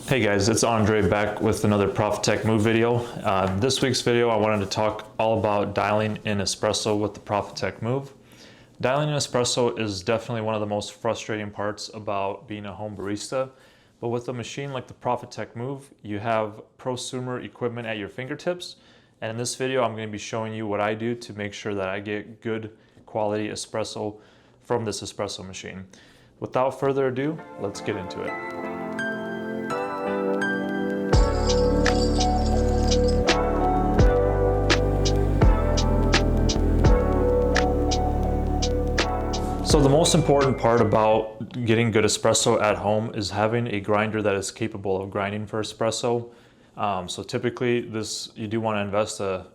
Hey guys, it's Andre back with another Profitec Move video. This week's video I wanted to talk all about dialing in espresso with the Profitec Move. Dialing in espresso is definitely one of the most frustrating parts about being a home barista, but with a machine like the Profitec Move, you have prosumer equipment at your fingertips, and in this video I'm going to be showing you what I do to make sure that I get good quality espresso from this espresso machine. Without further ado, let's get into it. So the most important part about getting good espresso at home is having a grinder that is capable of grinding for espresso. So typically you do want to invest a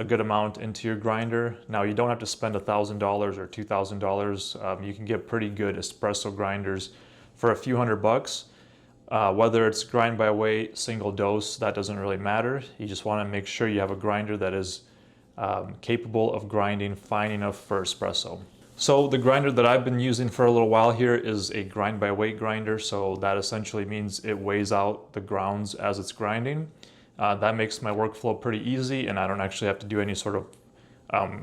good amount into your grinder. Now you don't have to spend $1,000 or $2,000. You can get pretty good espresso grinders for a few $100. Whether it's grind by weight, single dose, that doesn't really matter. You just want to make sure you have a grinder that is capable of grinding fine enough for espresso. So the grinder that I've been using for a little while here is a grind by weight grinder. So that essentially means it weighs out the grounds as it's grinding. That makes my workflow pretty easy, and I don't actually have to do any sort of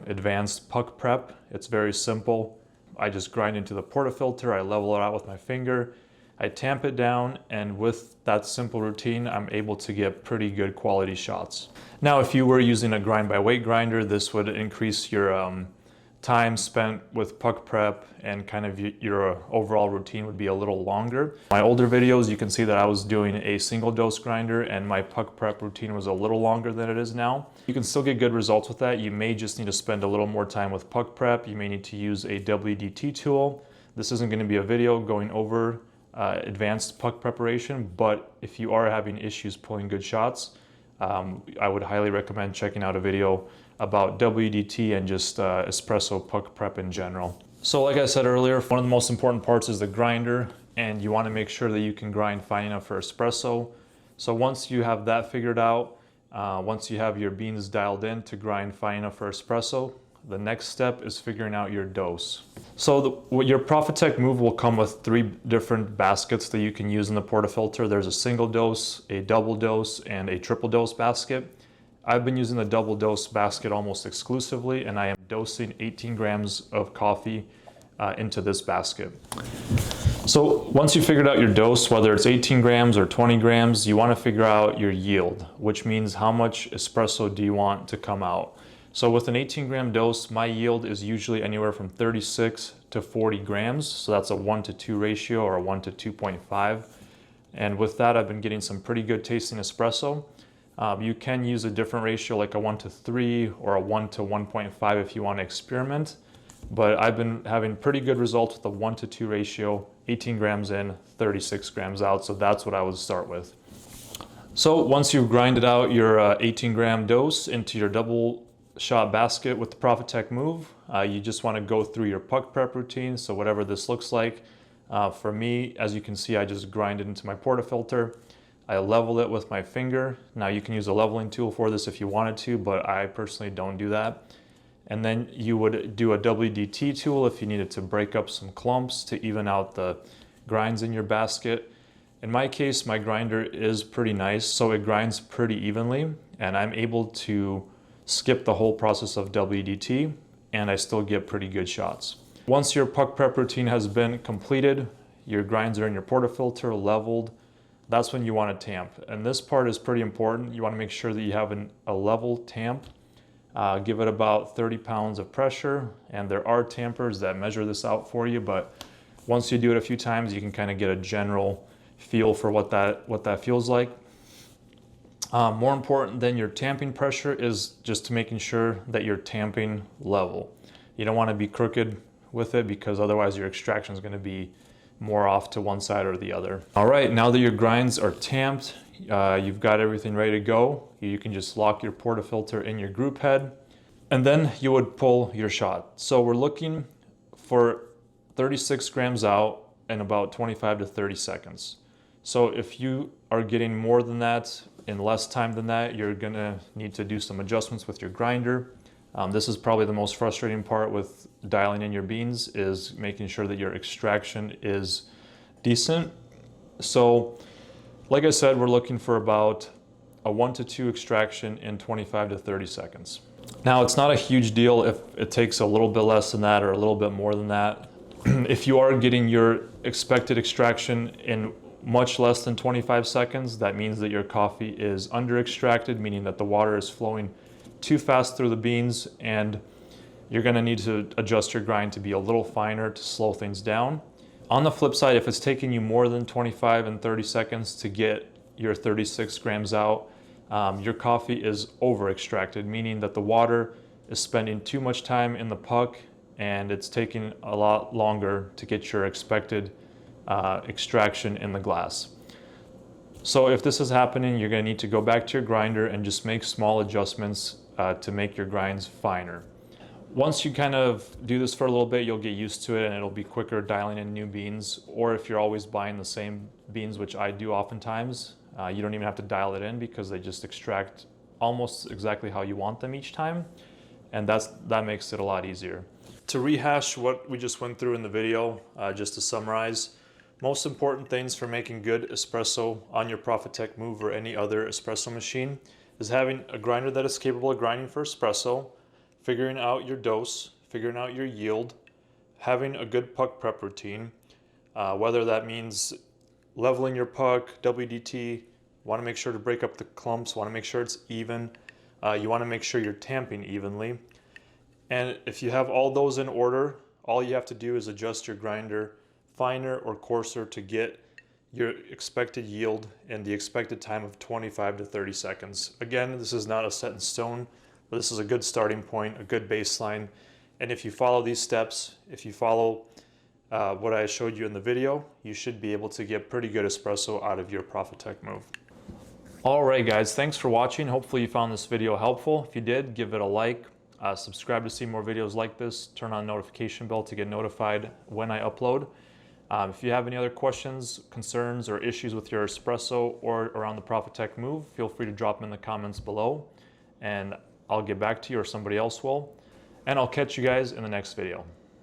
advanced puck prep. It's very simple. I just grind into the portafilter, I level it out with my finger, I tamp it down, and with that simple routine, I'm able to get pretty good quality shots. Now, if you were using a grind by weight grinder, this would increase your time spent with puck prep, and kind of your overall routine would be a little longer. My older videos, you can see that I was doing a single dose grinder and my puck prep routine was a little longer than it is now. You can still get good results with that. You may just need to spend a little more time with puck prep. You may need to use a WDT tool. This isn't going to be a video going over advanced puck preparation, but if you are having issues pulling good shots, I would highly recommend checking out a video about WDT and just espresso puck prep in general. So like I said earlier, one of the most important parts is the grinder, and you want to make sure that you can grind fine enough for espresso. So once you have that figured out, once you have your beans dialed in to grind fine enough for espresso, the next step is figuring out your dose. So your Profitec Move will come with 3 different baskets that you can use in the portafilter. There's a single dose, a double dose, and a triple dose basket. I've been using the double dose basket almost exclusively, and I am dosing 18 grams of coffee into this basket. So once you figured out your dose, whether it's 18 grams or 20 grams, you want to figure out your yield, which means how much espresso do you want to come out. So with an 18 gram dose, my yield is usually anywhere from 36 to 40 grams. So that's a 1-to-2 ratio, or a 1-to-2.5. And with that, I've been getting some pretty good tasting espresso. You can use a different ratio, like a 1-to-3 or a 1-to-1.5 if you want to experiment. But I've been having pretty good results with a 1-to-2 ratio, 18 grams in, 36 grams out. So that's what I would start with. So once you've grinded out your 18 gram dose into your double shot basket with the Profitec Move, you just want to go through your puck prep routine. So whatever this looks like, for me, as you can see, I just grind it into my portafilter. I level it with my finger. Now you can use a leveling tool for this if you wanted to, but I personally don't do that. And then you would do a WDT tool if you needed to break up some clumps to even out the grinds in your basket. In my case, my grinder is pretty nice, so it grinds pretty evenly, and I'm able to skip the whole process of WDT, and I still get pretty good shots. Once your puck prep routine has been completed, your grinds are in your portafilter, leveled, that's when you want to tamp. And this part is pretty important. You want to make sure that you have a level tamp. Give it about 30 pounds of pressure, and there are tampers that measure this out for you, but once you do it a few times, you can kind of get a general feel for what that feels like. More important than your tamping pressure is just making sure that you're tamping level. You don't want to be crooked with it, because otherwise your extraction is going to be more off to one side or the other. All right, now that your grinds are tamped, you've got everything ready to go. You can just lock your portafilter in your group head, and then you would pull your shot. So we're looking for 36 grams out in about 25 to 30 seconds. So if you are getting more than that in less time than that, you're gonna need to do some adjustments with your grinder. This is probably the most frustrating part with dialing in your beans, is making sure that your extraction is decent. So Like I said, we're looking for about a 1 to 2 extraction in 25 to 30 seconds. Now, it's not a huge deal if it takes a little bit less than that or a little bit more than that. If you are getting your expected extraction in much less than 25 seconds, that means that your coffee is under extracted, meaning that the water is flowing too fast through the beans, and you're gonna need to adjust your grind to be a little finer to slow things down. On the flip side, if it's taking you more than 25 and 30 seconds to get your 36 grams out, your coffee is over extracted, meaning that the water is spending too much time in the puck and it's taking a lot longer to get your expected extraction in the glass. So if this is happening, you're going to need to go back to your grinder and just make small adjustments to make your grinds finer. Once you kind of do this for a little bit, you'll get used to it and it'll be quicker dialing in new beans. Or if you're always buying the same beans, which I do oftentimes, you don't even have to dial it in because they just extract almost exactly how you want them each time. And that makes it a lot easier. To rehash what we just went through in the video, just to summarize, most important things for making good espresso on your Profitec Move or any other espresso machine is having a grinder that is capable of grinding for espresso, figuring out your dose, figuring out your yield, having a good puck prep routine, whether that means leveling your puck, WDT, want to make sure to break up the clumps, want to make sure it's even, you want to make sure you're tamping evenly. And if you have all those in order, all you have to do is adjust your grinder finer or coarser to get your expected yield and the expected time of 25 to 30 seconds. Again, this is not a set in stone, but this is a good starting point, a good baseline. And if you follow these steps, if you follow what I showed you in the video, you should be able to get pretty good espresso out of your Profitec Move. All right, guys, thanks for watching. Hopefully you found this video helpful. If you did, give it a like. Subscribe to see more videos like this. Turn on the notification bell to get notified when I upload. If you have any other questions, concerns, or issues with your espresso or around the Profitec Move, feel free to drop them in the comments below and I'll get back to you or somebody else will. And I'll catch you guys in the next video.